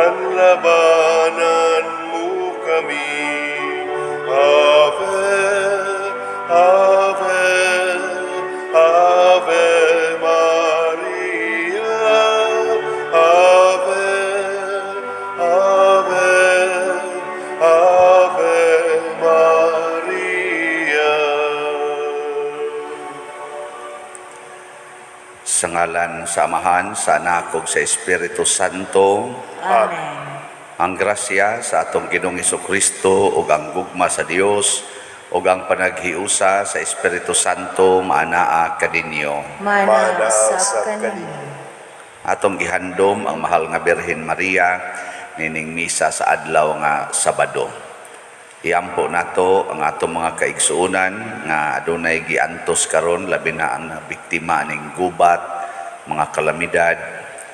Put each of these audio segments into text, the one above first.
panlabanan mo kami. Ave, Ave, Ave Maria. Ave, Ave, Ave Maria. Sa ngalan sa Amahan, sa Anak ug sa Espiritu Santo. Amen. Ang grasya sa atong Ginoong Hesukristo ug ang gugma sa Dios ug ang panaghiusa sa Espiritu Santo maanaa kaninyo. Mana sa kanimo. Atong gihandom ang mahal nga Birhen Maria nining misa sa adlaw nga Sabado. Iampo nato ang atong mga kaigsuonan nga adunay giantos karon labi na ang biktima ning gubat, mga kalamidad,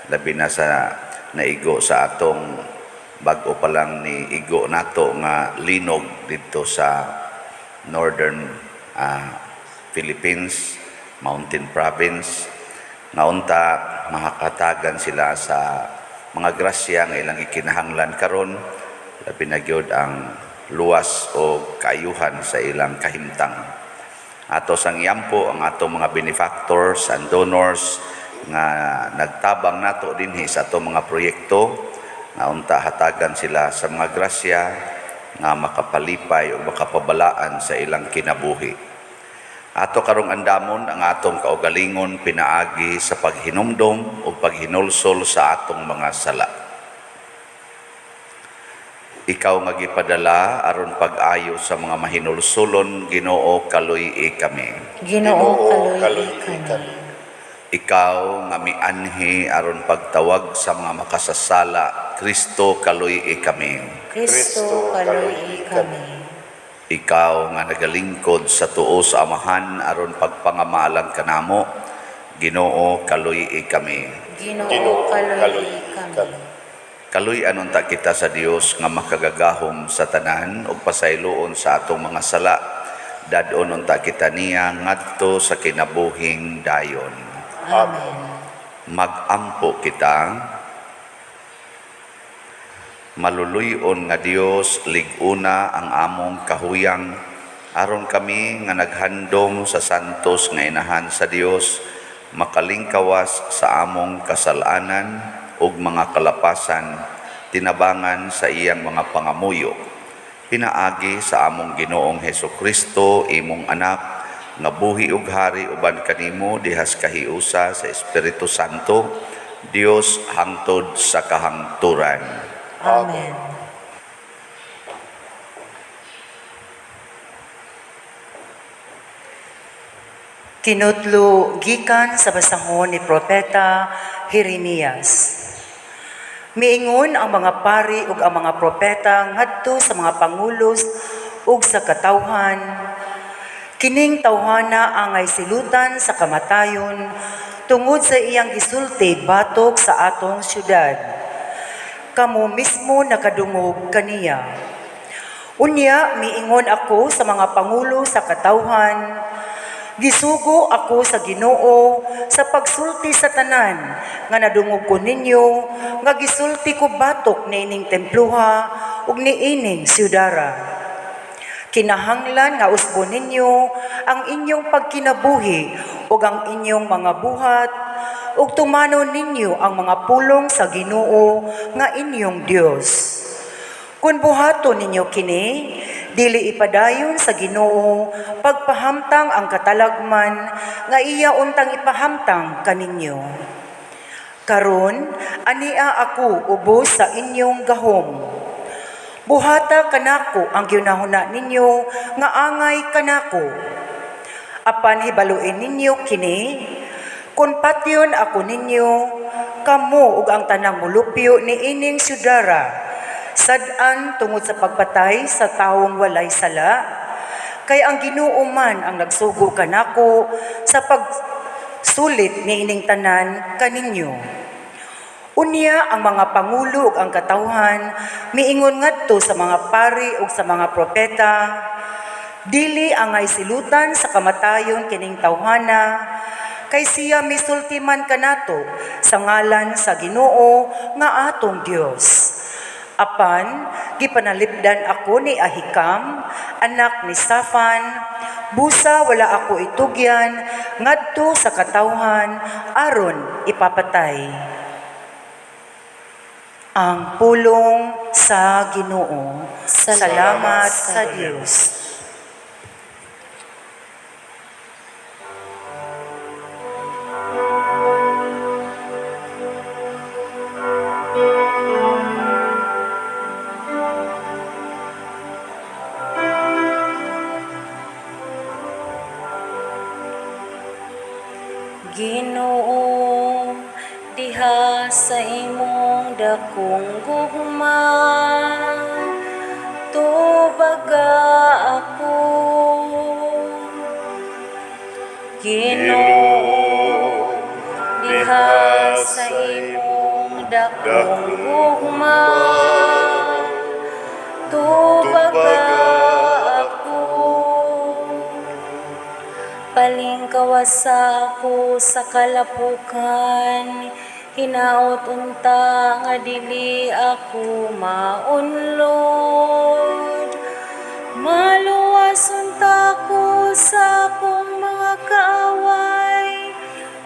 labi na sa naigo sa atong bag-o pa lang ni igo nato nga linog dito sa northern Philippines, Mountain Province. Naunta makakatagan sila sa mga grasya nga ilang ikinahanglan karon, labi na gyud ang luwas o kaayuhan sa ilang kahimtang. Ato sang yampo ang atong mga benefactors and donors nga nagtabang nato dinhi sa atong mga proyekto. Naunta hatagan sila sa mga grasya nga makapalipay o makapabalaan sa ilang kinabuhi. Ato karong andamon ang atong kaugalingon pinaagi sa paghinumdom o paghinulsol sa atong mga sala. Ikaw nga gipadala aron pag-ayo sa mga mahinulsulon, Ginoo, kaluy kami. Ginoo, kaluy kami. Ikaw nga mianhi aron pagtawag sa mga makasasala, Kristo, kaluy kami. Kristo, kaluy kami. Ikaw nga nagalingkod sa tuo sa Amahan aron pagpangamalang kanamo, Ginoo, kaluy kami. Ginoo, kaluy kami. Kaluy anon ta kita sa Dios nga makagagahom sa tanan ug pasayloon sa atong mga sala, dadon unta kita niya ngadto sa kinabuhing dayon. Amen. Magampo kita. Maluluyon nga Dios, liguna ang among kahuyang aron kami nga naghandom sa santos nga inahan sa Dios makalingkawas sa among kasalanan ug mga kalapasan tinabangan sa iyang mga pangamuyo. Pinaagi sa among Ginoong Hesukristo, imong anak, nga buhi ug hari uban kanimo dihas kahiusa sa Espiritu Santo, Dios hangtod sa kahangturan. Amen. Kinutlo gikan sa basahon ni Propeta Jeremias. Miingon ang mga pari ug ang mga propeta ngadto sa mga pangulos ug sa katawhan. Kining tawhana angay silutan sa kamatayon tungod sa iyang gisulti batok sa atong syudad. Kamo mismo nakadungog kaniya. Unya miingon ako sa mga pangulo sa katawhan. Gisugo ako sa Ginoo sa pagsulti sa tanan nga nadungog ko ninyo nga gisulti ko batok niining templuha ug niining syudara. Kinahanglan nga usbon ninyo ang inyong pagkinabuhi ug ang inyong mga buhat ug tumanon ninyo ang mga pulong sa Ginoo nga inyong Dios. Kung buhaton ninyo kini, dili ipadayon sa Ginoo pagpahamtang ang katalagman nga iya untang ipahamtang kaninyo. Karon ania ako ubos sa inyong gahom. Buhata kanako ang ginahuna ninyo nga angay kanako. Apan hibaluin ninyo kini, kun patyon ako ninyo, kamo ug ang tanang mulupyo ni ining syudara, sad-an tungod sa pagpatay sa taong walay sala, kay ang Ginoo man ang nagsugo kanako sa pagsulit ni ining tanan kaninyo. Unya ang mga pangulo ug ang katawhan miingon ngadto sa mga pari ug sa mga propeta, dili angay silutan sa kamatayon kining tawhana, kay siya misulti man kanato sa ngalan sa Ginoo nga atong Dios. Apan, gipanalipdan ako ni Ahikam, anak ni Safan, busa wala ako itugyan, ngadto sa katawhan, aron ipapatay. Ang pulong sa Ginoo. Salamat sa Dios. Ginoo, diha sa imong dakong gugma, tubaga ako. Ginoo, diha sa imong dakong gugma, tubaga ako. Palingkawasa ako sa kalapukan, hinaot unta nga dili ako maunlod. Maluwas unta ko sa akong mga kaaway,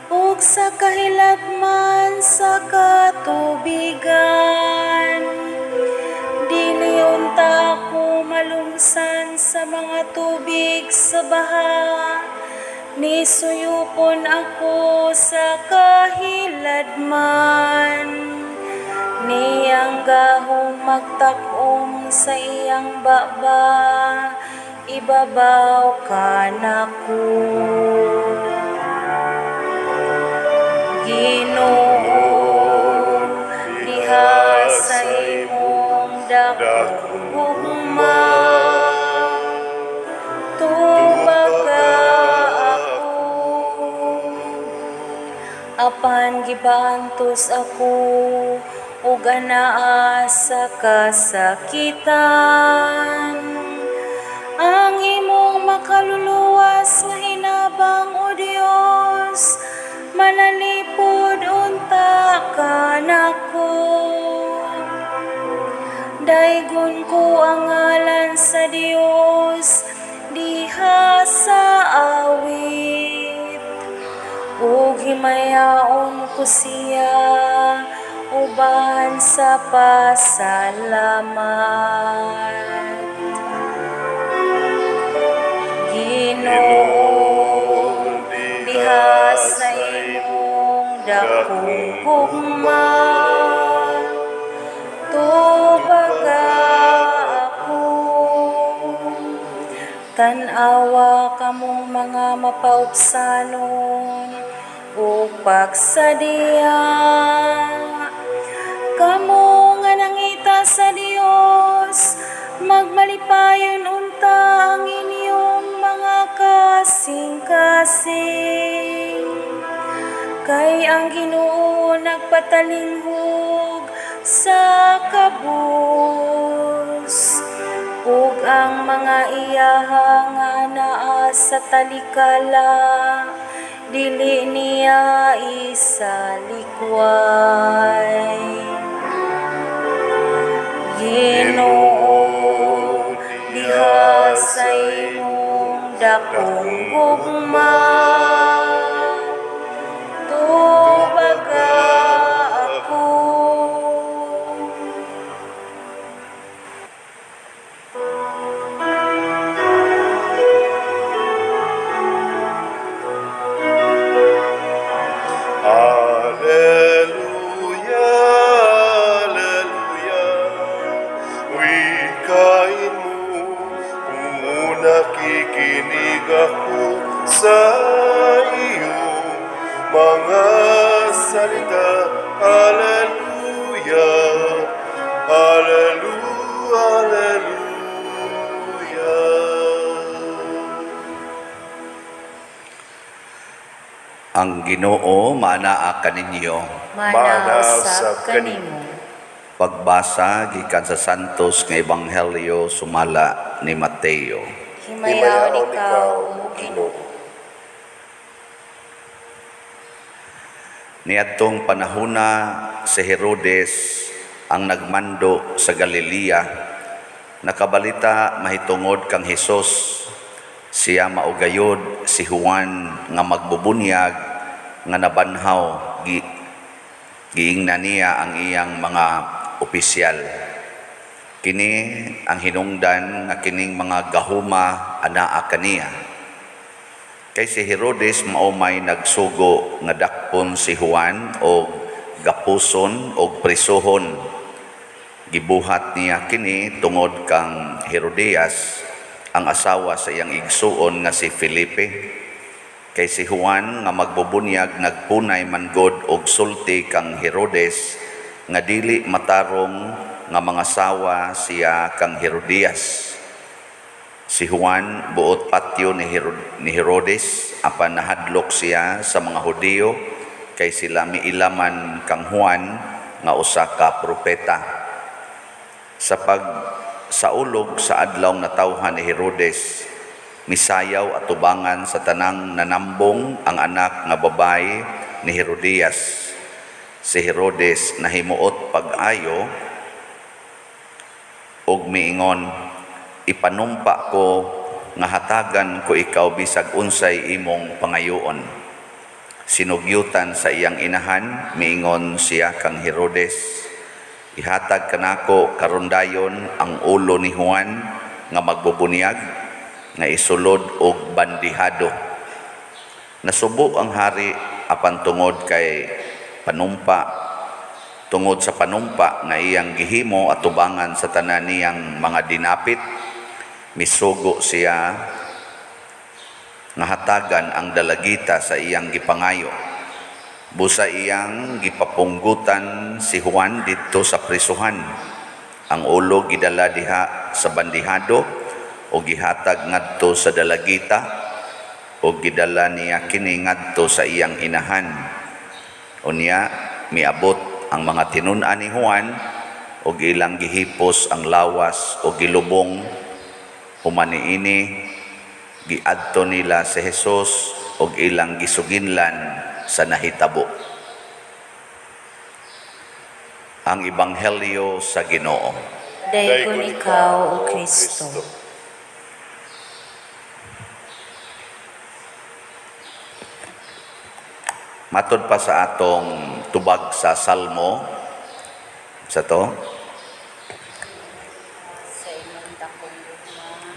ug sa kahilatman sa katubigan. Dili unta ako malumsan sa mga tubig sa baha, nisuyupon ako sa kahiladman. Niyang gahong magtakom sa iyang baba, ibabaw ka nako. Ginoo, diha sa imong dakong gugma, tubaga apan gibantos ako ug anaa sa kasakitan. Ang imong makaluluwas nga hinabang, O Dios, manalipod unta ka nako. Daygon ko ang ngalan sa Dios diha sa awit, ug himayaon ko siya uban sa pasalamat. Ginoo, diha sa imong dakong gugma, tubaga ako. Tan-awa kamong mga mapaubsanon o pagsadya, kamo nga nangita sa Dios, magmalipayon unta ang inyong mga kasing-kasing. Kay ang Ginoo nagpatalinghog sa kabus, ug ang mga iyaha nga naa sa talikala, dili niya isalikway. Ginoo, diha sa imong dakong gugma, tubaga ako. Alleluia, Alleluia. Wikain mo kung nakikinig ako sa iyong mga salita. Alleluia, Alleluia, Alleluia. Ang Ginoo manaa kaninyo. Manaw sa kanimo. Pagbasa gikan sa Santos nga Ebanghelyo sumala ni Mateo. Himayaw ikaw, O Ginoo. Niadtong panahona si Herodes ang nagmando sa Galilea, nakabalita mahitungod kang Hesus. Siya maugayod si Juan nga magbubunyag nga nabanhaw giingnan niya ang iyang mga opisyal. Kini ang hinungdan nga kining mga gahuma anaa kaniya. Kay si Herodes mao may nagsugo nga dakpon si Juan o gapuson o prisuhon. Gibuhat niya kini tungod kang Herodias, ang asawa sa iyang igsuon nga si Felipe. Kay si Juan nga magbubunyag nagpunay man god og sulti kang Herodes nga dili matarong nga mga sawa siya kang Herodias. Si Juan buot patyo ni Herodes apan nahadlok siya sa mga Hudiyo kay sila miilaman kang Juan nga usa ka propeta. Sa ulog sa adlaw na tawhan ni Herodes, misayaw at tubangan sa tanang nanambong ang anak nga babae ni Herodias. Si Herodes nahimuot pag-ayo og miingon, ipanumpa ko nga hatagan ko ikaw bisag unsay imong pangayoon. Sinugyutan sa iyang inahan, miingon siya kang Herodes, ihatag kanako karon dayon ang ulo ni Juan nga magbubunyag nga isulod og bandihado. Nasubo ang hari apan tungod sa panumpa nga iyang gihimo at tubangan sa tanan niyang mga dinapit, misugo siya nga hatagan ang dalagita sa iyang gipangayo. Busa iyang gipapunggutan si Juan dito sa prisuhan. Ang ulo gidala diha sa bandihado o gihatag ngadto sa dalagita o gidala niya kini ngadto sa iyang inahan. Unya miabot ang mga tinun-an ni Juan o ilang gihipos ang lawas o gilubong. Humaniini giadto nila si Hesus o ilang gisuginlan sa nahitabo. Ang Ebanghelyo sa Ginoo. Dayon ikaw, O Kristo. Matod pa sa atong tubag sa Salmo, sa to,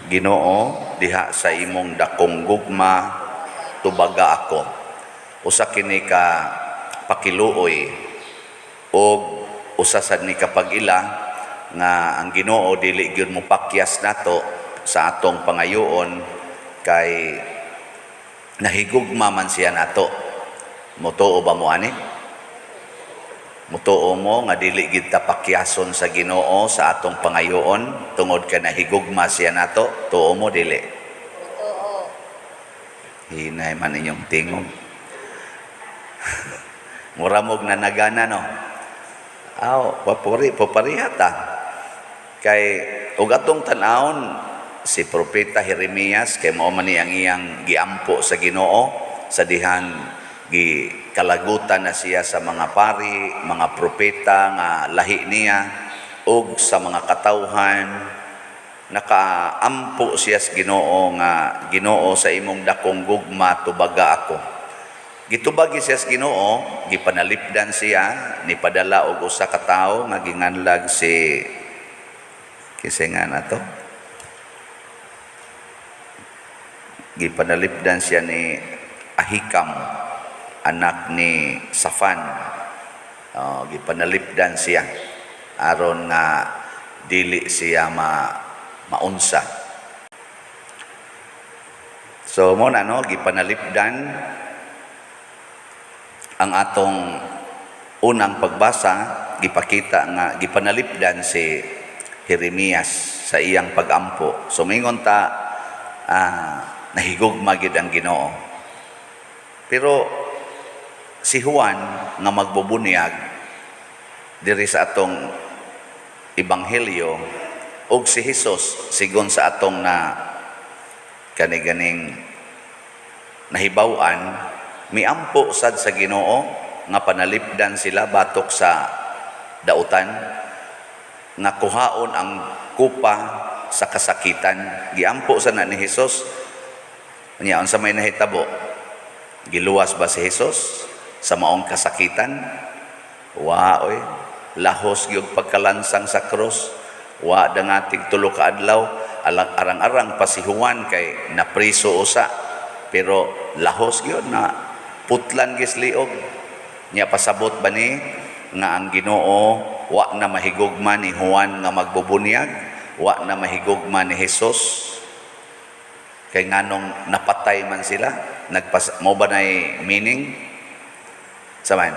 Ginoo, diha sa imong dakong gugma, tubaga ako. Usa kini ka pakiluoy o usa sad ni kapag ila nga ang Ginoo dili gyud mo pakyas nato sa atong pangayoon kay nahigugma man siya nato. Mutuo ba mo ani? Mutuo mo nga dili gid ta pakyason sa Ginoo sa atong pangayoon tungod kay nahigugma siya nato? Tuo mo dili? Oo. Hinay man inyong tingog. Muramog na nagana no. Paparihat ta. Kay ug atong tan-awon si propeta Jeremias kay mao man ang iyang giampo sa Ginoo sa dihan gikalagutan na siya sa mga pari, mga propeta nga lahi niya ug sa mga katawhan. Nakaampo siya sa Ginoo nga Ginoo sa imong dakong gugma tubaga ako. Gitubagi siya sa Ginoo, gipanalipdan siya, nipadala og usa ka tawo nga ginganlag si kisinga na to. Gipanalipdan siya ni Ahikam, anak ni Safan. Gipanalipdan siya aron nga dili siya maunsa. So mo na no, gipanalipdan. Ang atong unang pagbasa, gipakita nga gipanalipdan si Jeremias sa iyang pagampo. So mingon ta nahigugma gid ang Ginoo. Pero si Juan nga magbubunyag diri sa atong ebanghelyo ug si Hesus sigon sa atong na kani-ganing nahibaw-an, miampo sad sa Ginoo nga panalipdan sila batok sa dautan nga kuhaon ang kupa sa kasakitan. Giampo sana ni Hesus. Nya unsa may nahitabo? Giluwas ba si Hesus sa maong kasakitan? Wa oy, lahos gyud pagkalansang sa krus. Wa dangatig tulo ka adlaw, arang-arang pa si Juan kay napriso usa. Pero lahos gyud na putlan gisliog. Nya pasabot ba ni nga ang Ginoo wa na mahigugma ni Juan nga magbubunyag, wa na mahigugma ni Hesus. Kay nganong napatay man sila, mo ba na'y meaning? Samahan.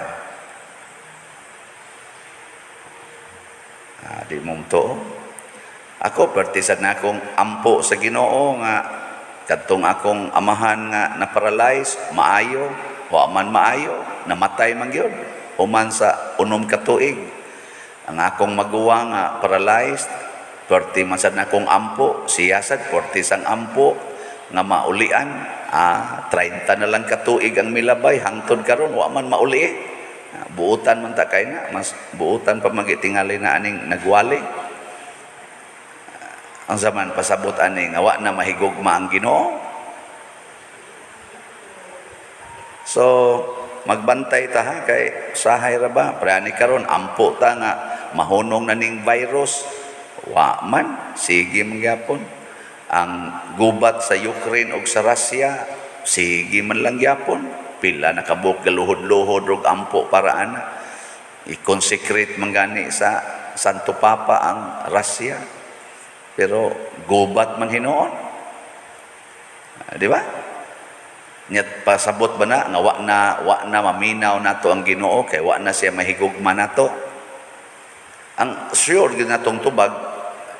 Di mo to. Ako, partisan na akong ampo sa Ginoo nga katong akong amahan nga na-paralyze, maayo, wa man maayo, namatay man gyud. Human sa 6 ka tuig. Ang akong maguwa nga paralyzed, 40 man sad na akong ampo, siya sad 40 sang ampo nga maulian. 30 na lang ka tuig ang milabay, hangtod karon wa man mauli. Buutan man ta kay na, mas buutan pa magitingali na aning nagwali. Ang zaman pasabot ani nga wa na mahigugma ang Ginoo. So magbantay ta ha kay sahay ra ba prani karon ampo ta nga mahunong na ning virus, wa man sige mangyapon. Ang gubat sa Ukraine ug sa Russia, sige man lang gyapon. Pila nakabuk galuhod-luhod og ampo paraan. I-consecrate man gani sa Santo Papa ang Russia. Pero gubat man hinuon. Di ba? Nyat pasabot ba na nga wa na maminaw nato ang Ginoo kay wa na siya mahigugma nato. Ang sure gyud natong tubag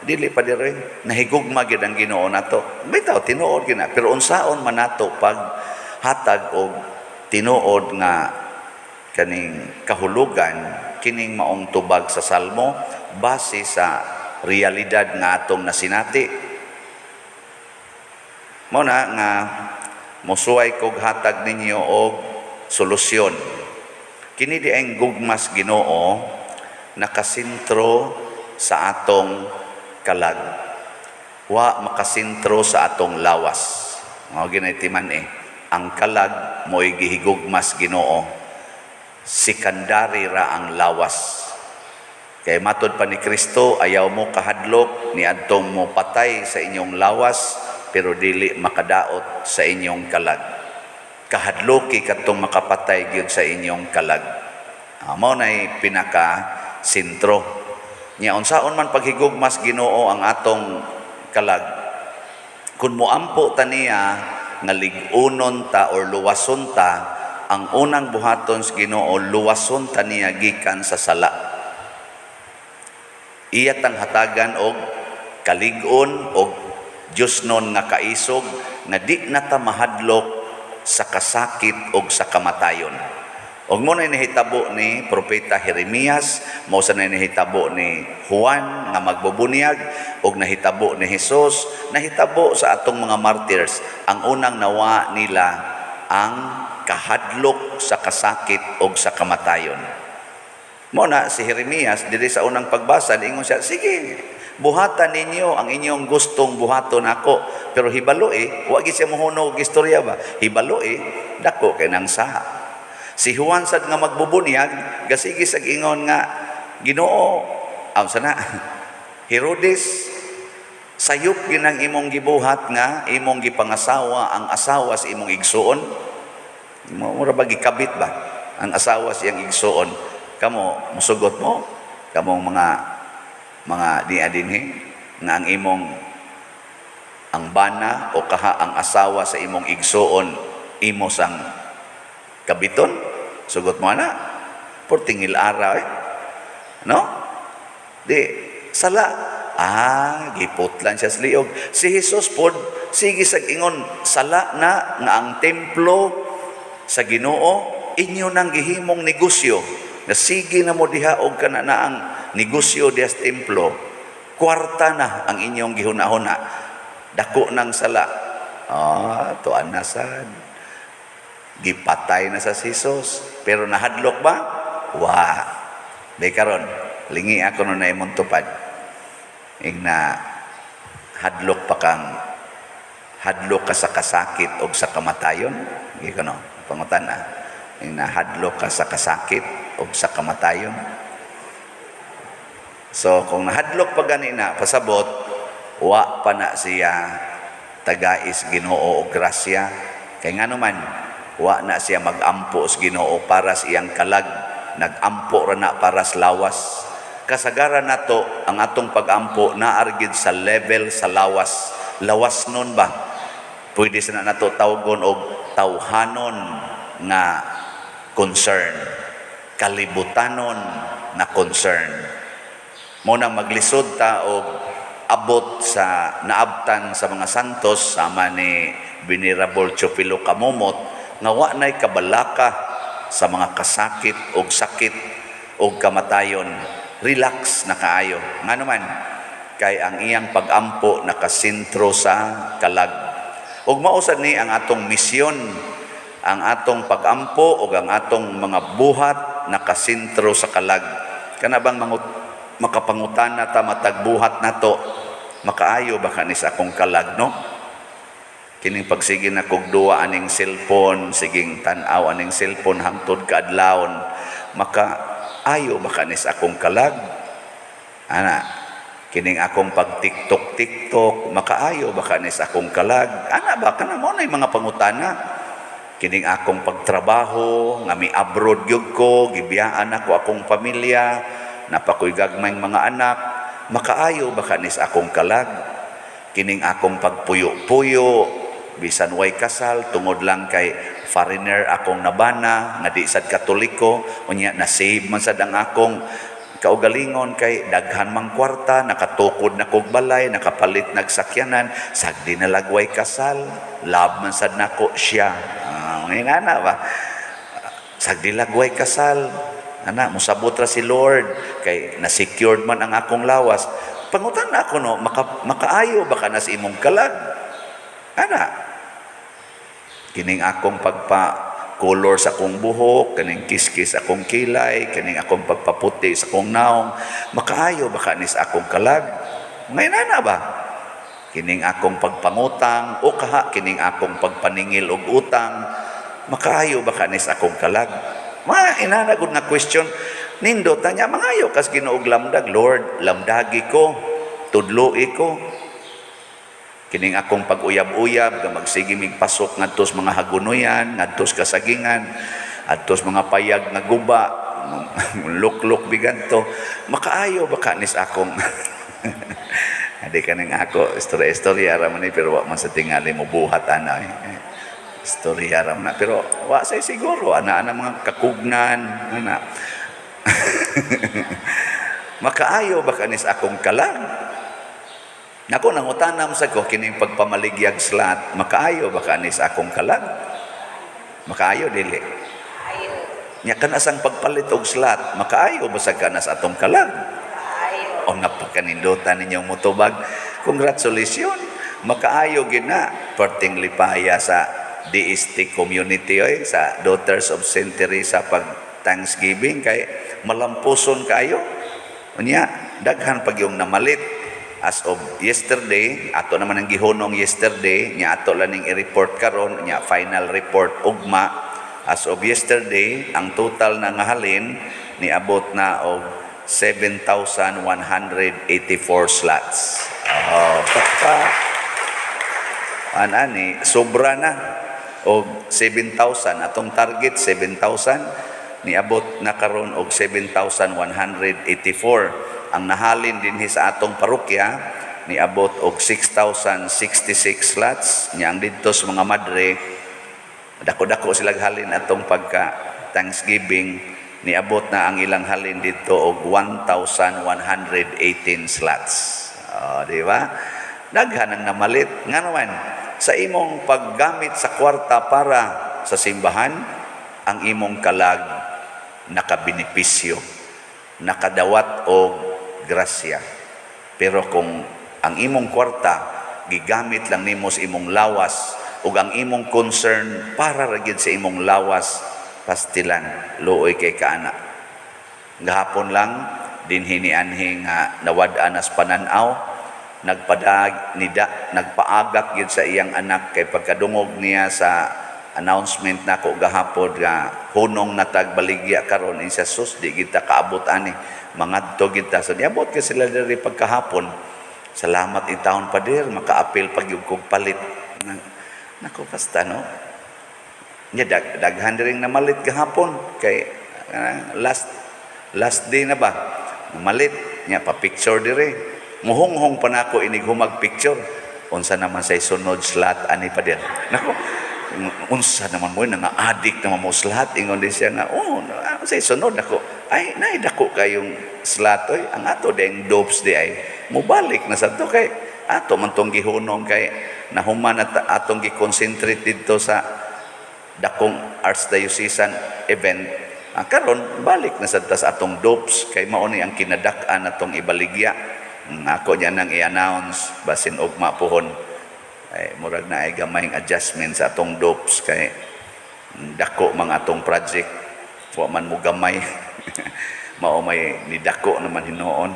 dili pa dire nahigugma gyud ang Ginoo nato. Bitaw tinuod gyud na pero unsaon man nato pag hatag og tinuod nga kaning kahulugan kining maong tubag sa Salmo base sa realidad nga atong nasinati. Mao na nga mosuway kog hatag ninyo og solusyon. Kini di ang gugmas Ginoo nakasentro sa atong kalag. Wa makasentro sa atong lawas. Mao ginaytiman ang kalag mo'y gihigugmas Ginoo. Sikandari ra ang lawas. Kay matod pa ni Kristo, ayaw mo kahadlok ni adtong mo patay sa inyong lawas pero dili makadaot sa inyong kalag. Kahadloki katong makapatay gyud sa inyong kalag. Mao nay pinaka sentro. Nya unsaon man paghigugmas Ginoo ang atong kalag. Kun moampo ta niya nga lig-unon ta or luwason ta, ang unang buhaton sa Ginoo luwason ta niya gikan sa sala. Iya tang hatagan og kalig-on og Diosnon nga kaisog nga di na ta mahadlok sa kasakit og sa kamatayon. Og mo na nahitabo ni propeta Jeremias, mo sa nahitabo ni Juan nga magbubunyag og nahitabo ni Hesus, nahitabo sa atong mga martyrs. Ang unang nawa nila ang kahadlok sa kasakit og sa kamatayon. Mo na si Jeremias diri sa unang pagbasa ingon siya, sige, buhatan ninyo ang inyong gustong buhaton ako. Pero hibalo wa gyud siya mohunog og istorya ba? Hibalo dako kay nang saha. Si Juan sad nga magbubunyag, gasigi sa ingon nga Ginoo, sana Herodes, sayop ginang imong gibuhat nga imong gipangasawa ang asawa sa imong igsuon. Mura ba gikabit ba ang asawa sa iyang igsuon? Kamo musugot mo, kamong mga diadinhi nga ang imong ang bana o kaha ang asawa sa imong igsuon imo sang kabiton, sugot mo na portingil araw no? Di sala giputlan siya sa liog. Si Jesus pod sige sa ingon sala na nga ang templo sa Ginoo inyo nang gihimong negosyo nga sige na mo diha og kana na ang negosyo diha sa templo, kwarta na ang inyong gihuna-huna, dako nang sala. Tuan na sad gipatay na sa Jesus pero nahadlok ba? Wa. Day karon lingi ako no na imong tupad. Ingna hadlok pa kang hadlok ka sa kasakit o sa kamatayon. Gikano, pangutan na. Ingna hadlok ka sa kasakit o sa kamatayon. So kung nahadlok pa ganina, pasabot, wa pa na siya tagais Ginoo o grasya. Kay nga naman, wa na siya magampo sa Ginoo para sa iyang kalag. Nagampo ra na para sa lawas. Kasagaran nato ang atong pagampo naargid sa level sa lawas. Lawas nun ba? Pwede sa nato tawgon og tawhanon nga concern. Kalibutanon na concern. Muna maglisod ta og abot sa naabtan sa mga santos sama ni Venerable Chupilo Kamumot nga wa nay kabalaka sa mga kasakit og sakit og kamatayon. Relax na kaayo. Nga naman, kay ang iyang pagampo nakasintro sa kalag. Ug mausad ni ang atong misyon, ang atong pagampo ug ang atong mga buhat nakasintro sa kalag. Kana bang makapangutan na ta matagbuhat nato, makaayo ba kanis akong kalag, no? Kining pagsige na kog duwa aning cellphone, siging tan-aw aning cellphone hangtod kaadlawon, makaayo ba kanis akong kalag? Ana, kining akong pag TikTok, makaayo ba kanis akong kalag? Ana ba kana mo na mga pangutana? Kining akong pagtrabaho, nga mi abroad gyud ko, gibiyaan ako akong pamilya, napakoy gagmayng mga anak, makaayo ba kanis akong kalag? Kining akong pagpuyo-puyo, bisan way kasal, tungod lang kay foreigner akong nabana, nga di sad Katoliko, unya na-save man sad ang akong kaugalingon kay daghan mang kwarta, nakatukod na kog balay, nakapalit nagsakyanan, sagdi na lagway kasal, love man sad nako siya. Inana ba? Sagdi lagway kasal, ana, musabot ra si Lord, kay na-secured man ang akong lawas. Pangutan na ako, no, makaayo ba ka na sa imong kalag? Ana, kining akong pagpa-color sa akong buhok, kining kiskis akong kilay, kining akong pagpaputi sa akong naong, makaayo ba ka sa akong kalag? Ngayon ana ba? Kining akong pagpangutang, o kaha, kining akong pagpaningil og utang, makaayo ba ka sa akong kalag? Mga inanagod nga question, nindo tanya, mangayo kas Ginoog lamdag, Lord, lamdagi ko, tudloi ko. Kining akong pag-uyab-uyab, magsige mig pasok ngadtos mga hagunoyan, ngadtos kasagingan, adtos mga payag nga guba, lukluk biganto, makaayo ba kanis akong adi kaning ako, istorya ra man ni, pero wa man sa tingali mo buhat ana. Istorya ra man, pero wa say siguro ana mga kakugnan ana. Makaayo ba kanis akong kalag? Nako nangutanam sa ko kining pagpamaligyag slat, makaayo ba kanis akong kalag? Makaayo dili. Ayo. Nya kana sang pagpalit og slat, makaayo ba sa kanas atong kalag? Ayo. O napakanindutan ninyong mutubag. Congratulations. Makaayo gina perting lipaya sa DST community sa Daughters of St. Teresa pag Thanksgiving kay malampuson kayo. Unya daghan pag yung namalit as of yesterday, ato naman ang gihunong yesterday, nya ato laning i-report karon, nya final report ugma as of yesterday, ang total na ngahalin ni abot na og 7,184 slots. Anani sobra na og 7,000 atong target 7,000 niabot na karon og 7,184. Ang nahalin dinhi sa atong parokya niabot og 6,066 slots. Nya ang didto sa mga madre dako-dako sila halin atong pagka Thanksgiving, niabot na ang ilang halin dito og 1,118 slots. Di ba? Daghan ang namalit. Nga naman, sa imong paggamit sa kwarta para sa simbahan, ang imong kalag nakabinipisyo, nakadawat og grasya. Pero kung ang imong kwarta gigamit lang nimo sa imong lawas ug ang imong concern para ra gyud sa imong lawas, pastilan luoy kay kaana. Gahapon lang dinhi ni anhi nga nawad-an as pananaw nagpaagak gyud sa iyang anak kay pagkadungog niya sa announcement nako gahapon nga hunong natag baligya karon isa sus di kita kaabot ani mangadto kita so niabot ka sila diri pagkahapon. Salamat itawon pader makaapil pag yung kog palit. Nako basta no. Nya daghan ring namalit gahapon kay last day na ba. Malit nya pa picture dire. Muhonghong pa nako inig humag picture. Unsa naman say sunod slot ani pader. Nako unsa naman mo nga addict naman mo slot ingon di siya nga say sunod nako ay nay dako kayong slot oy ang ato deng dopes di ay mubalik na sa to kay ato man tong gihunong kay nahuman at atong gi-concentrate dito sa dakong archdiocesan event karon balik na sa tas atong dopes kay mao ni ang kinadak-an atong ibaligya ako niya nang i-announce basin ugma pohon ay murag na ay gamayng adjustment sa atong dopes kay dako mga atong project wa man mo gamay mao may nidako naman hinuon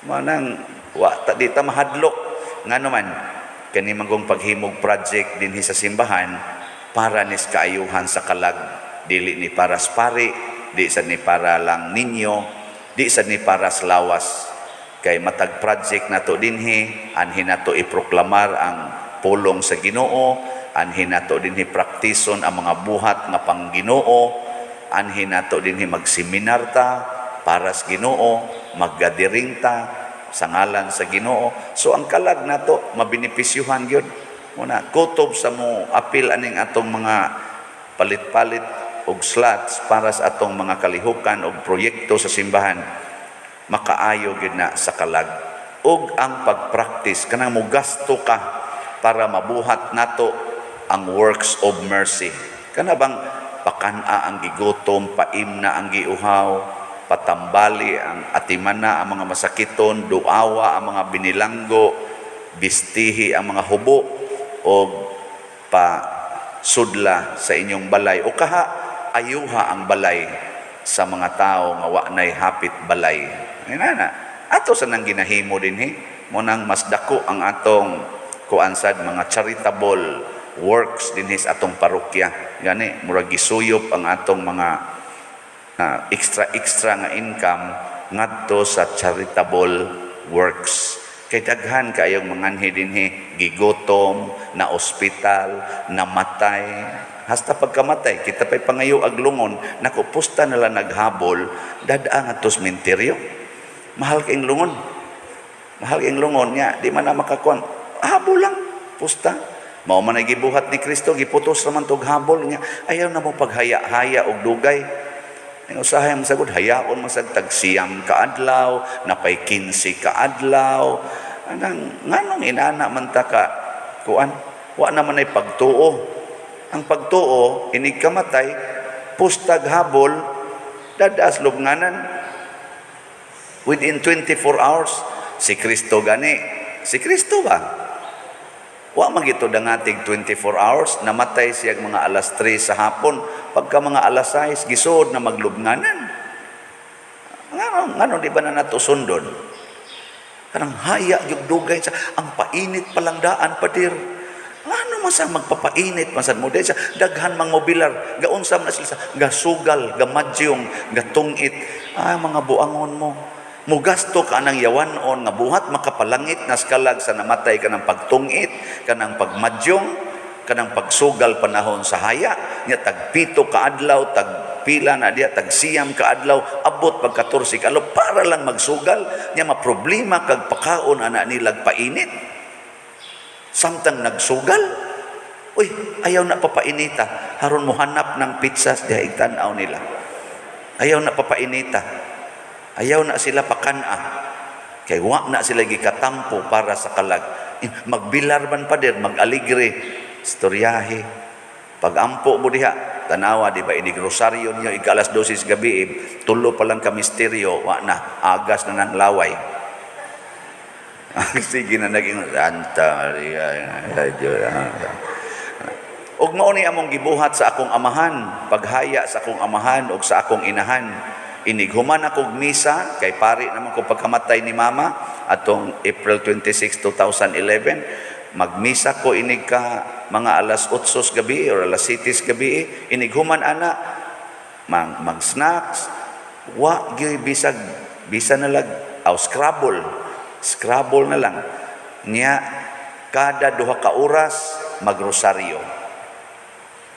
manang wa ta dita mahadlok ngano man kani manggong paghimog project dinhi sa simbahan para nis kaayuhan sa kalag dili ni para sa pari di sad ni para lang ninyo di sad ni para sa lawas kay matag project nato dinhi anhin nato iproklamar ang pulong sa Ginoo anhin nato dinhi praktison ang mga buhat nga pang Ginoo anhin nato dinhi magseminar ta para sa Ginoo maggadiring ta sa ngalan sa Ginoo so ang kalag nato mabinipisyuhan gyud muna kutob sa mo apil aning atong mga palit-palit og slots para sa atong mga kalihukan og proyekto sa simbahan makaayo gid na sa kalag ug ang pagpractice kanang mogasto ka para mabuhat nato ang works of mercy kana bang pakana ang gigutom paimna ang giuhaw patambali ang atimana ang mga masakiton duawa ang mga binilanggo bistihi ang mga hubo o pasudla sa inyong balay o kaha ayuha ang balay sa mga tao nga wa nay hapit balay inana ato sa nang ginahimo dinhi mo nang mas dako ang atong kuansad mga charitable works dinhi sa atong parokya gani murag gisuyop ang atong mga extra nga income ngadto sa charitable works kay daghan kayong manganhi dinhi gigutom na ospital namatay hasta pagkamatay kita pay pangayo aglungon nako pusta nala naghabol dadaa nga tos menteryo mahal kayong lungon niya di man na makakuan habol lang pusta mao man ay gibuhat ni Kristo giputos raman tog habol niya ayaw na mo paghaya-haya og dugay ang usahay ang sagod hayaon masag tag siyam ka adlaw napay 15 ka adlaw nganong inana man ta ka kuan wa naman ay pagtuo ang pagtuo inig kamatay pustag habol dadas lubnganan within 24 hours si Kristo gani si Kristo ba wa magito dangatig 24 hours namatay siya mga alas 3 sa hapon pagka mga alas 6 gisod na maglubnganan ngano di ba na nato sundon kanang haya yung dugay sa ang painit palang daan padir ano man sa magpapainit man sa mo sa daghan mang mobilar gaunsam na sila sa gasugal gamadyong gatungit mga buangon mo mugasto ka nang yawanon nga buhat makapalangit nas kalag sa namatay kanang pagtungit kanang pagmadyong kanang pagsugal panahon sa haya nya tagpito ka adlaw tagpila na diya tagsiyam ka adlaw abot pag 14 ka adlaw para lang magsugal nya maproblema kag pakaon ana nilag painit samtang nagsugal uy ayaw na papainita haron mo hanap ng pizzas diha igtan-aw nila ayaw na papainita ayaw na sila pakana kay wa na sila gikatampo para sa kalag magbilar man pader mag-aligre istoryahe pagampo mo diha tanawa di ba ini rosaryo niyo ikalas 12 gabi tulo pa lang ka misteryo wa na agas na ng laway sige na naging Santa og mao ni among gibuhat sa akong amahan paghaya sa akong amahan og sa akong inahan inig human akong misa kay pari naman ko pagkamatay ni mama atong April 26, 2011, magmisa ko inig ka mga alas 8 gabi or alas 7 gabi, inig human ana, mag-snacks, bisa na lang, scrabble na lang. Niya, kada duha ka oras, magrosaryo.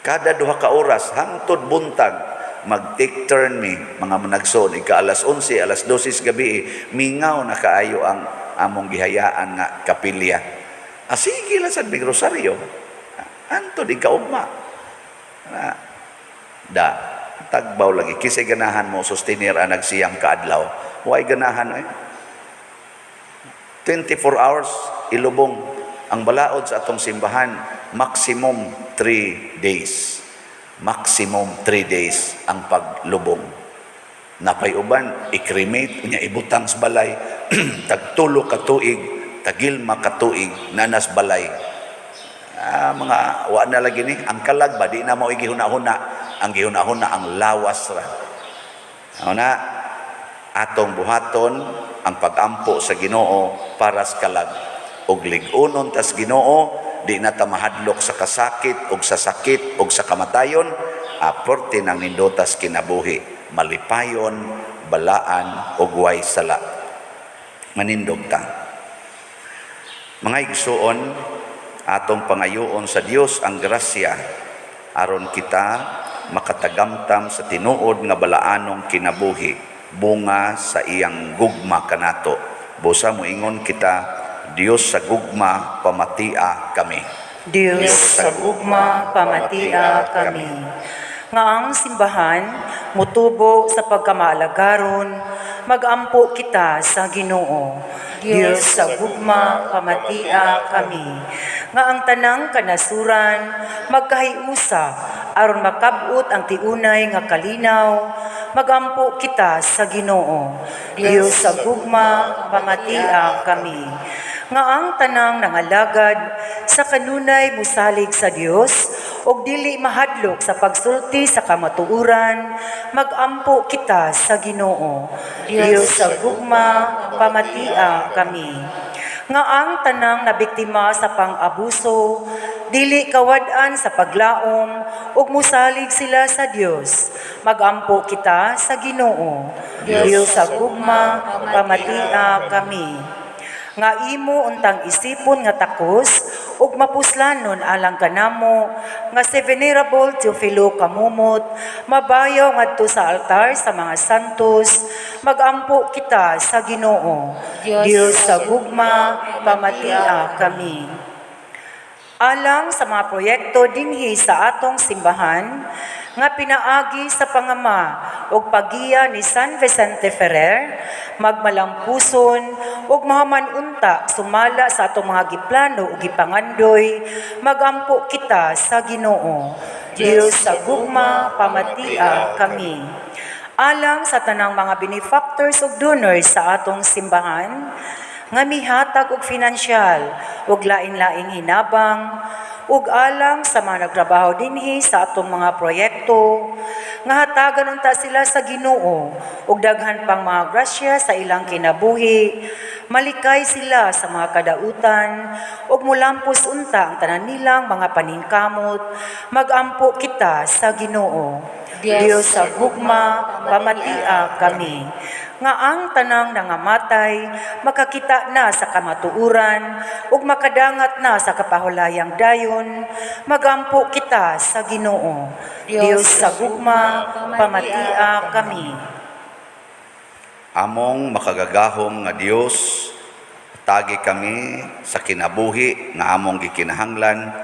Kada duha ka oras, hangtod buntag, mag-take turn mi, mga managson, ika alas 11, alas 12 gabi, mingaw na kaayo ang among gihayaan nga kapilya. Sige lang sa migrosaryo. Antod, ika ugma. Tagbaw lagi. Kisay ganahan mo, sustenir ang nagsiyang kaadlaw. Huwag ganahan 24 hours, ilubong. Ang balaod sa atong simbahan, maximum 3 days. Maximum 3 days ang paglubong. Napay uban, i-cremate, niya ibutang sa balay, tagtulo ka tuig, tagilma ka tuig, nanas balay. Mga wa na lagi ni, ang kalag ba, di na mo igihuna-huna, ang gihuna-huna, ang lawas ra. Na, atong buhaton, ang pag-ampo sa Ginoo para sa kalag. Og lig-unon tas Ginoo, di na ta mahadlok sa kasakit, og sa sakit, og sa kamatayon, aporte ng nindotas kinabuhi, malipayon, balaan, og way sala. Manindog ta. Mga igsuon, atong pangayoon sa Dios ang grasya, aron kita makatagamtam sa tinuod nga balaanong kinabuhi, bunga sa iyang gugma kanato. Busa mo ingon kita, Dios sa gugma pamatia kami. Diyos sa gugma, pamatia kami. Nga ang simbahan, mutubo sa pagkamaalagaron, magampo kita sa Ginoo. Diyos sa gugma, pamatia kami. Nga ang tanang kanasuran, magkahiusa, aron makabot ang tiunay nga kalinaw, magampo kita sa Ginoo. Diyos sa gugma, pamatia kami. Nga ang tanang nangalagad sa kanunay musalig sa Dios og dili mahadlok sa pagsulti sa kamatuoran, magampo kita sa Ginoo. Diyos sa gugma, pamatia kami. Nga ang tanang nabiktima sa pang-abuso, dili kawad-an sa paglaom ug musalig sila sa Dios, magampo kita sa Ginoo. Diyos sa gugma, pamatia kami. Nga imo untang isipon nga takos ug mapuslanon alang kanamo nga si Venerable Teofilo Kamumot mabayaw ngadto sa altar sa mga santos, magampo kita sa Ginoo. Diyos sa gugma, pamatia kami. Alang sa mga proyekto dinhi sa atong simbahan nga pinaagi sa pangama ug pagiya ni San Vicente Ferrer, magmalampuson ug mahamanunta sumala sa atong mga giplano ug gipangandoy, magampo kita sa Ginoo. Diyos sa gugma, pamatia kami. Alang sa tanang mga benefactors ug donors sa atong simbahan, nga mihatag og finansyal ug lain-laing hinabang, ug alang sa mga nagtrabaho dinhi sa atong mga proyekto, nga hatagan unta sila sa Ginoo ug daghan pang mga grasya sa ilang kinabuhi, malikay sila sa mga kadautan ug mulampos unta ang tanan nilang mga paningkamot, magampo kita sa Ginoo. Diyos sa gugma, pamatia kami. Nga ang tanang nangamatay, makakita na sa kamatuuran, ug makadangat na sa kapahulayang dayon, magampo kita sa Ginoo. Diyos sa gugma, pamatia kami. Among makagagahom nga Dios, tagi kami sa kinabuhi nga among gikinahanglan,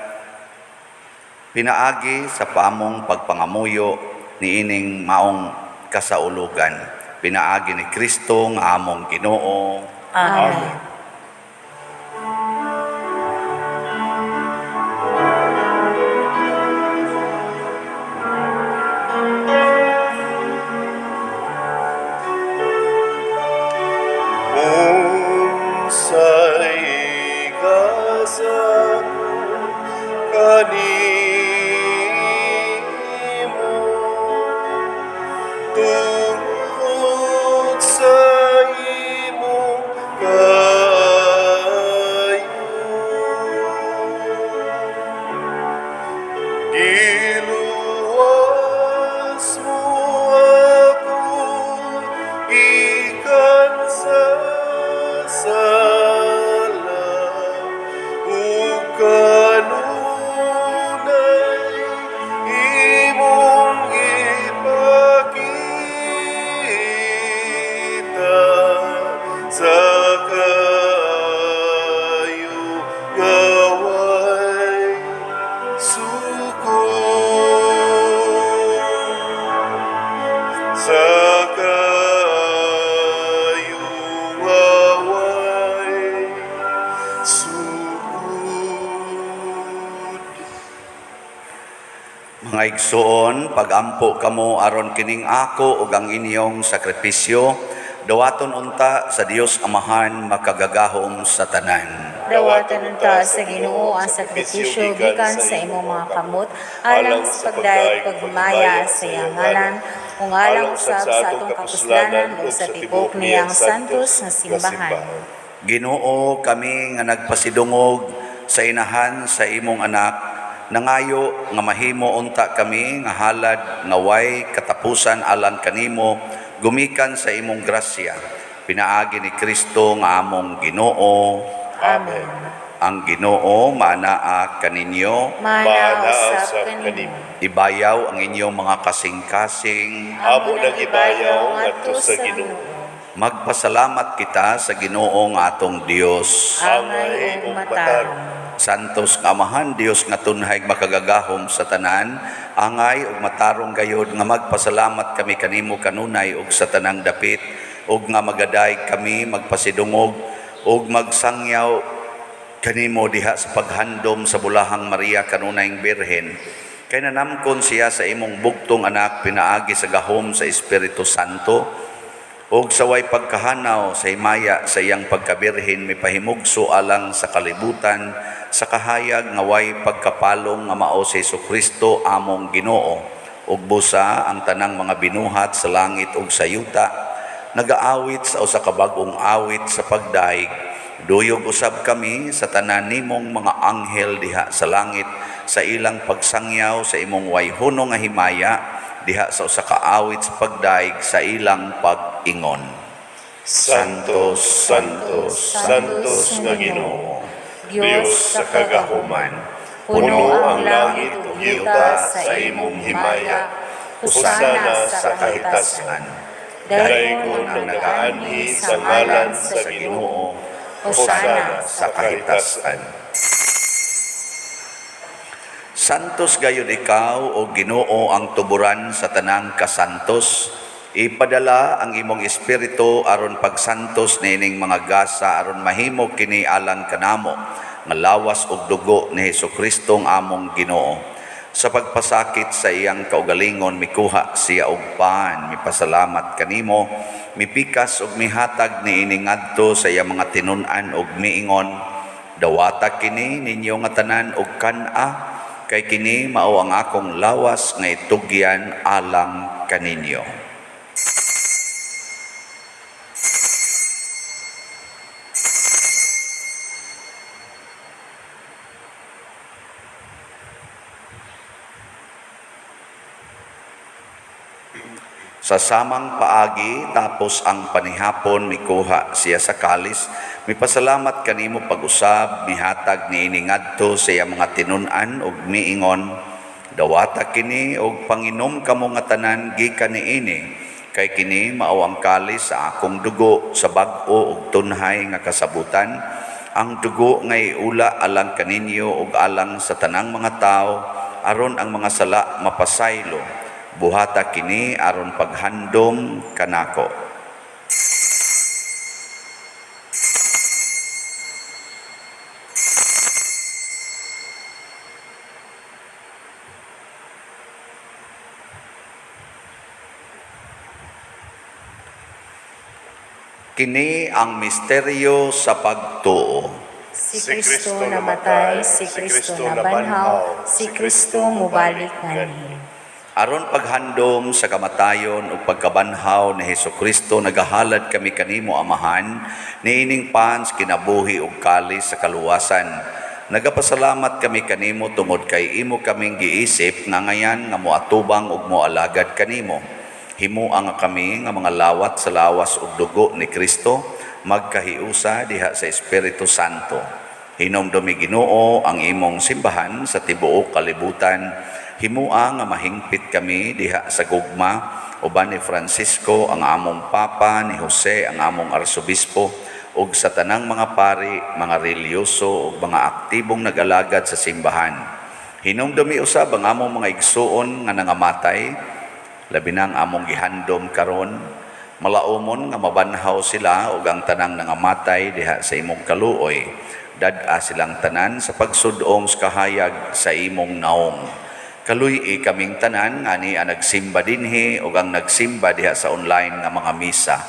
pinaagi sa paamong pagpangamuyo niining maong kasaulugan. Pinaagi ni Kristo nga among Ginoo. Amen. Unsay kasako kanimo tungod sa imong Mga igsoon, pagampo kamo aron kining ako ug ang inyong sakripisyo, dawaton unta sa Dios Amahan makagagahom sa tanan. Dawaton unta sa Ginoo ang sakripisyo gikan sa imong mga kamot alang sa pagdayeg pagmaya sa iyang ngalan ug alang usab sa atong kapuslanan ug sa tibok niyang santos nga simbahan. Ginoo, kami nga nagpasidungog sa inahan sa imong anak, nangayo nga mahimo unta kami nga halad nga way katapusan alang kanimo gumikan sa imong grasya. Pinaagi ni Kristo nga among Ginoo. Amen. Ang Ginoo manaa kaninyo, Manausap kanimo. ibayaw ang inyong mga kasing-kasing. Amo nang ibayaw ngadto sa Ginoo. Magpasalamat kita sa Ginoo nga atong Dios. Angay ug matarong. Santos nga Amahan, Dios nga tunhay makagagahom sa tanan, angay ug matarong gayod nga magpasalamat kami kanimo kanunay ug sa tanang dapit, ug nga magaday kami magpasidungog ug magsangyaw kanimo diha sa paghandom sa bulahang Maria kanunayng Birhen. Kay nanamkon siya sa imong bugtong anak pinaagi sa gahom sa Espiritu Santo, ug sa way pagkahanaw sa himaya sa iyang pagkabirhen mipahimugso alang sa kalibutan sa kahayag nga way pagkapalong nga mao si Jesucristo among Ginoo, ug busa ang tanang mga binuhat sa langit ug sa yuta nagaawit sa usa ka bag-ong awit sa pagdaig. Duyog usab kami sa tanan nimong mga anghel diha sa langit sa ilang pagsangyaw sa imong wayhono nga himaya diha sa usa ka awit sa pagdaig sa ilang pag-ingon. Santos, Santos, Santos nga Ginoo, Dios sa kagahuman, puno ang langit ug yuta sa imong himaya. Husana sa kahitasan. Daygon ang nagaanhi sa ngalan sa Ginoo. Husana sa kahitasan. Santos gayud ikaw o Ginoo ang tuburan sa tanang kasantos. Ipadala ang imong espiritu aron pagsantos nining mga gasa aron mahimo kini alang kanamo nga lawas ug dugo ni Hesukristo ang among Ginoo. Sa pagpasakit sa iyang kaugalingon mikuha siya og pan, mipasalamat kanimo, mipikas ug mihatag niini ngadto sa iyang mga tinun-an ug miingon, dawata kini ninyo nga tanan og kan-a, kay kini mao ang akong lawas nga itugyan alang kaninyo. Sa samang paagi tapos ang panihapon mikuha siya sa kalis, mipasalamat kanimo pag-usab, mihatag niini ngadto sa iyang mga tinun-an ug miingon, dawata kini og panginom kamo nga tanan gikan niini, kay kini mao ang kalis sa akong dugo sa bag-o ug tunhay nga kasabutan, ang dugo nga iula alang kaninyo ug alang sa tanang mga tao aron ang mga sala mapasaylo. Buhata kini aron paghandom kanako. Kini ang misteryo sa pagtuo. Si Kristo namatay, si Kristo nabanhaw, si Kristo mubalik nganhi. Aron paghandom sa kamatayon ug pagkabanhaw ni Hesukristo nagahalad kami kanimo Amahan niining pans kinabuhi ug kalis sa kaluwasan. Nagapasalamat kami kanimo tungod kay imo kaming giisip nga ngayan nga moatubang ug moalagad kanimo. Himuang nga kami nga mga lawat sa lawas ug dugo ni Kristo magkahiusa diha sa Espiritu Santo. Hinomdumi Ginoo ang imong simbahan sa tibuok kalibutan. Himua nga mahingpit kami diha sa gugma uban ni Francisco ang among papa, ni Jose ang among arsobispo ug sa tanang mga pari, mga reliyoso ug mga aktibong nag-alagad sa simbahan. Hinumdumi usab ang among mga igsuon nga nangamatay, labi na ang among gihandom karon. Malaumon nga mabanhaw sila ug ang tanang nangamatay diha sa imong kaluoy. Dad-a silang tanan sa pagsudong sa kahayag sa imong naong. Kaluy kaming tanan ani ang nagsimba dinhi ug ang nagsimba diha sa online nga mga misa.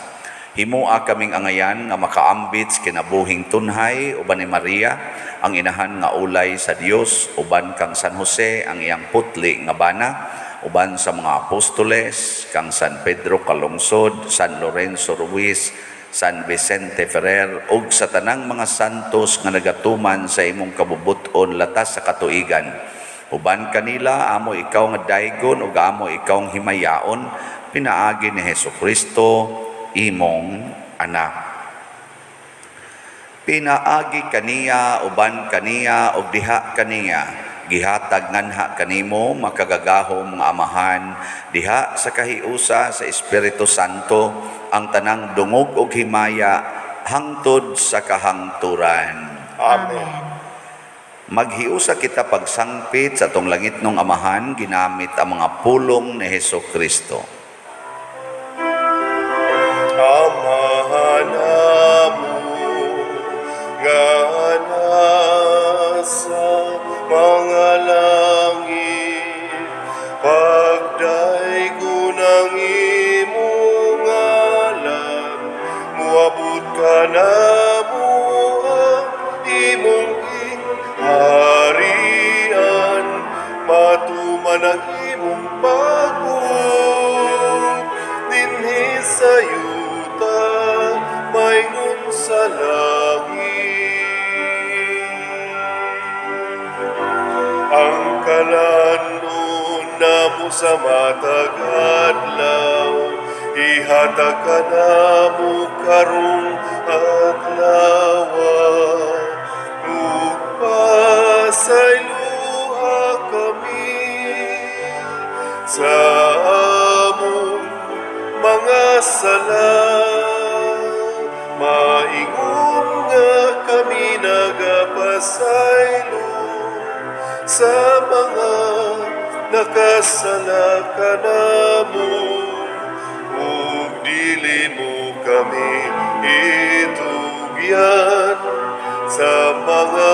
Himua kaming angayan nga makaambit sa kinabuhing tunhay uban ni Maria ang inahan nga ulay sa Dios, uban kang San Jose ang iyang putli nga bana, uban sa mga apostoles kang San Pedro Calungsod, San Lorenzo Ruiz, San Vicente Ferrer ug sa tanang mga santos nga nagatuman sa imong kabubuton latas sa katuigan. Uban kanila amo ikaw nga daygon ug amo ikaw ang himayaon pinaagi ni Hesukristo imong anak. Pinaagi kaniya uban kaniya ug diha kaniya gihatag nganha kanimo makagagahom nga amahan diha sa kahiusa sa Espiritu Santo ang tanang dungog ug himaya hangtod sa kahangturan. Amen. Maghiusa kita pagsangpit sa atong langitnong amahan ginamit ang mga pulong ni Hesukristo. Amahan namo nga nasa mga langit, pagdaygon ang imong ngalan, muabot ka namo ang imong harian, matuman ang imong pagbuot dinhi sa yuta maygon sa langit. Ang kalanon namo sa matag adlaw, ihatag ka namo karong adlaw. Pasayloha kami sa among mga sala, maingon nga kami nagapasaylo sa mga nakasala kanamo, ug dili mo kami itugyan sa mga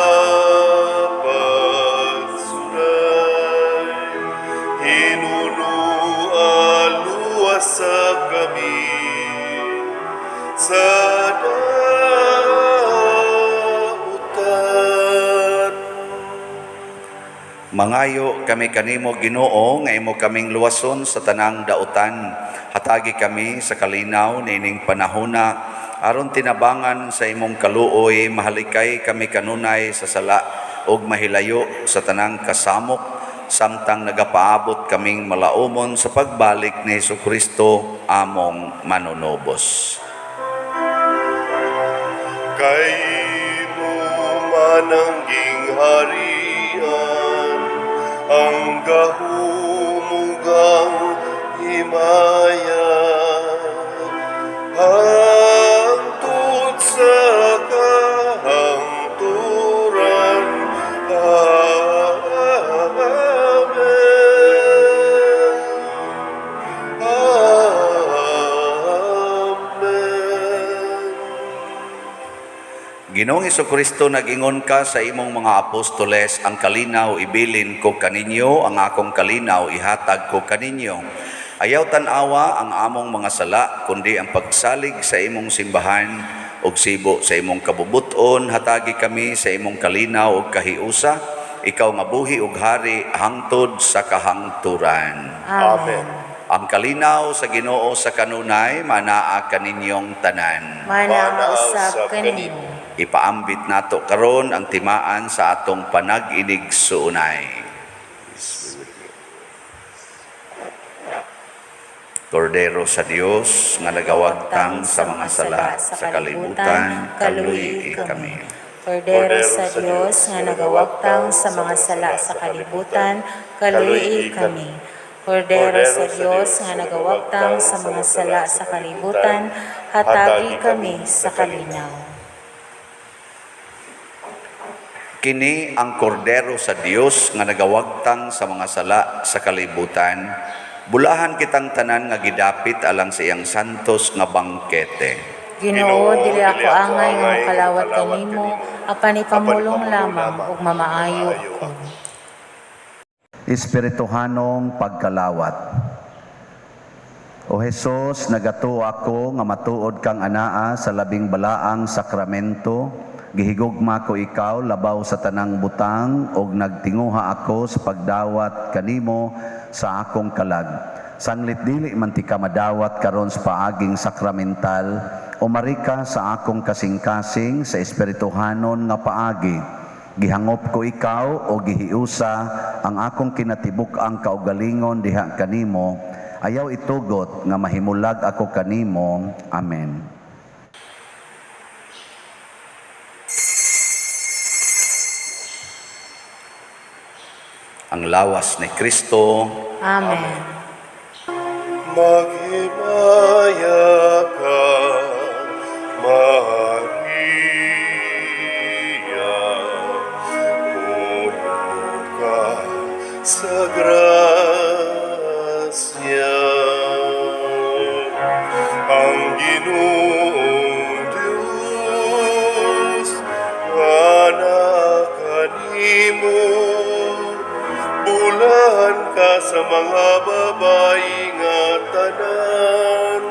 pagsunay, hinunualuasa kami sa dautan. Mangayo kami kanimo Ginoo nga imo kaming luwason sa tanang dautan. Hatagi kami sa kalinaw nining panahona aron tinabangan sa imong kaluoy, mahalikay kami kanunay sa sala ug mahilayo sa tanang kasamok samtang nagapaabot kaming malaumon sa pagbalik ni Hesukristo among manunubos. Kay mo manangging harian, ang gahumugang himaya, hangtod sa kahangturan. Amen. Amen. Ginoong Hesukristo, nag-ingon ka sa imong mga apostoles, ang kalinaw ibilin ko kaninyo, ang akong kalinaw ihatag ko kaninyo. Ayaw tanawa ang among mga sala, kundi ang pagsalig sa imong simbahan ug sibo sa imong kabubuton. Hatagi kami sa imong kalinaw ug kahiusa, ikaw nga buhi ug hari hangtod sa kahangturan. Amen. Ang kalinaw sa Ginoo sa kanunay manaa kaninyong tanan. Mana usab kanimo. Ipaambit nato karon ang timaan sa atong panag-inig suunay. Kordero sa Dios nga nagawagtang sa mga sala sa kalibutan, kaluy kami. Kordero sa Dios nga nagawagtang sa mga sala sa kalibutan, kaluy kami. Kordero sa Dios nga nagawagtang sa mga sala sa kalibutan, hatagi kami sa kalinaw. Kini ang kordero sa Dios nga nagawagtang sa mga sala sa kalibutan. Bulahan kitang tanan nga gidapit alang sa iyang santos nga bangkete. Ginoo, dili ako angay nga makalawat kanimo, apan ipamulong lamang ug mamaayo ko. espirituhanong pagkalawat. O Jesus, nagato ako nga matuod kang anaa sa labing balaang sakramento, gihigugma ko ikaw labaw sa tanang butang ug nagtinguha ako sa pagdawat kanimo sa akong kalag. Sanglit dili man ti ka madawat karon sa paaging sakramental, umari ka sa akong kasing-kasing sa espirituhanon nga paagi. Gihangop ko ikaw o gihiusa ang akong kinatibuk-ang kaugalingon diha kanimo. Ayaw itugot nga mahimulag ako kanimo. Amen. Ang lawas ni Kristo. Amen. Maghimaya ka, Maria, puno ka sa grasya. Ang Ginoong Diyos, anak kanimo, bulan ka sa mga babae nga tanan.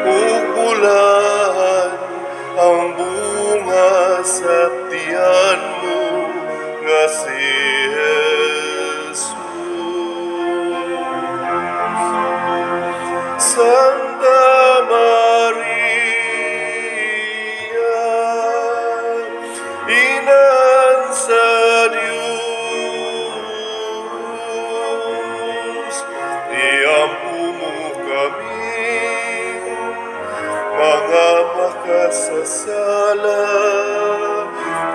Ugulan ang bunga sa tiyan mo nga si Jesus. Santa Maria, Inan sa Diyos, iampu mo kami, mga makasasala,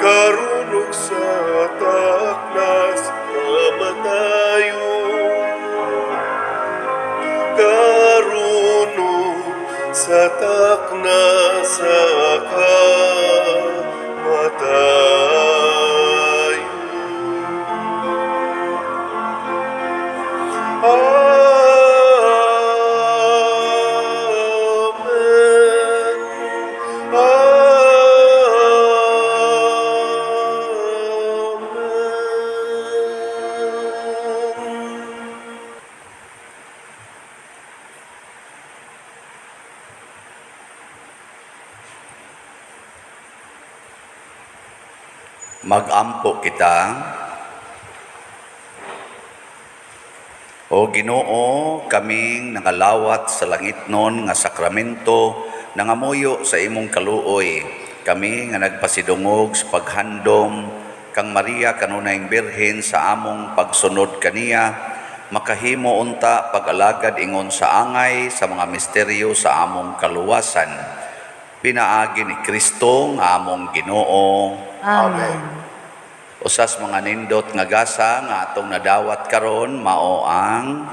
karunong sa taknas kamatayon. Karunong sa takna sa kamatayon. Amen. Amen. Magampo kita. O Ginoo, kaming nangalawat sa langitnon nga sakramento, nangamuyo sa imong kaluoy. Kami nga nagpasidungog sa paghandom kang Maria kanunayng Birhen sa among pagsunod kaniya, makahimo unta pag-alagad ingon sa angay sa mga misteryo sa among kaluwasan. Pinaagi ni Kristo nga among Ginoo. Amen. Usas mga nindot nga gasa nga atong nadawat karon mao ang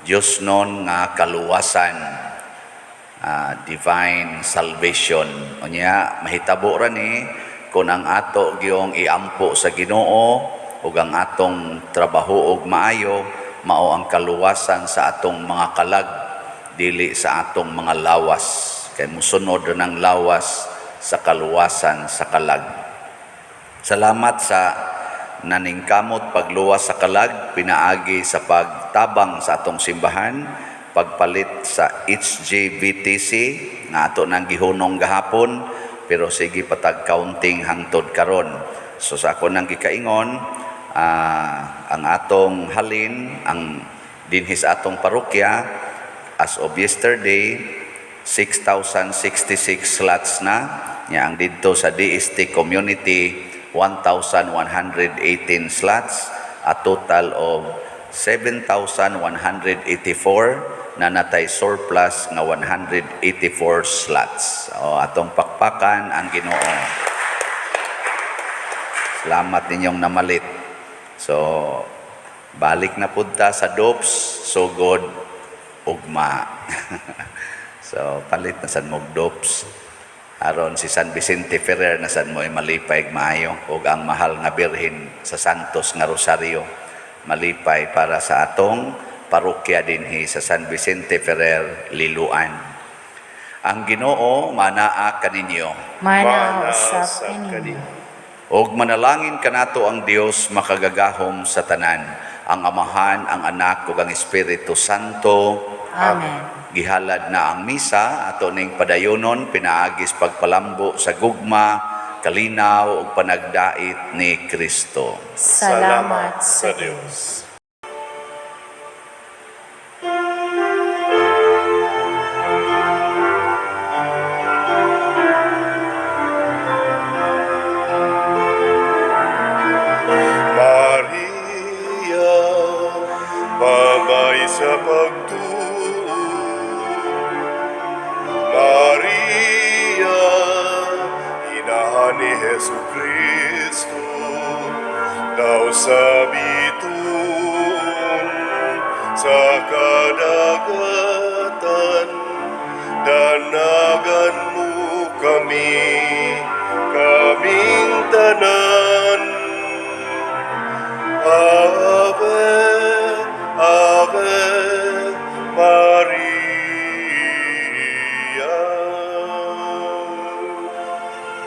Dios non nga kaluwasan, divine salvation. Unya mahitabo ra ni kung ang ato giyong iampo sa Ginoo ug ang atong trabaho og maayo mao ang kaluwasan sa atong mga kalag, dili sa atong mga lawas. Kay musunod ng lawas sa kaluwasan sa kalag. Salamat sa naningkamot pagluwas sa kalag, pinaagi sa pagtabang sa atong simbahan, pagpalit sa HJVTC nga ato nang gihunong gahapon, pero sige patag counting hangtod karon. So sa ako nang gikaingon, ang atong halin, ang dinhi sa atong parokya, as of yesterday, 6,066 slots na. Nya ang didto sa DST community, 1,118 slots, a total of 7,184 na natay surplus nga 184 slots. O atong pakpakan ang Ginoo. Salamat ninyong namalit. So balik na punta sa DOPS, so good ugma. So palit na sad mo DOPS. Aron si San Vicente Ferrer na sad mo ay malipay maayo ug ang mahal nga Birhen sa Santos nga Rosario malipay para sa atong parokya dinhi sa San Vicente Ferrer, Liloan. Ang Ginoo manaa kaninyo. Mana usap kaninyo. Og manalangin kanato ang Dios makagagahom sa tanan, ang Amahan, ang Anak ug ang Espiritu Santo. Amen. Gihalad na ang misa ato ning padayonon pinaagis pagpalambo sa gugma, kalinaw ug panagdait ni Kristo. Salamat sa Diyos. Maria, babay sa pagtuo. Maria, inahan ni Jesu Kristo, daw sa bituon, sa kadagatan, danagan mo kami.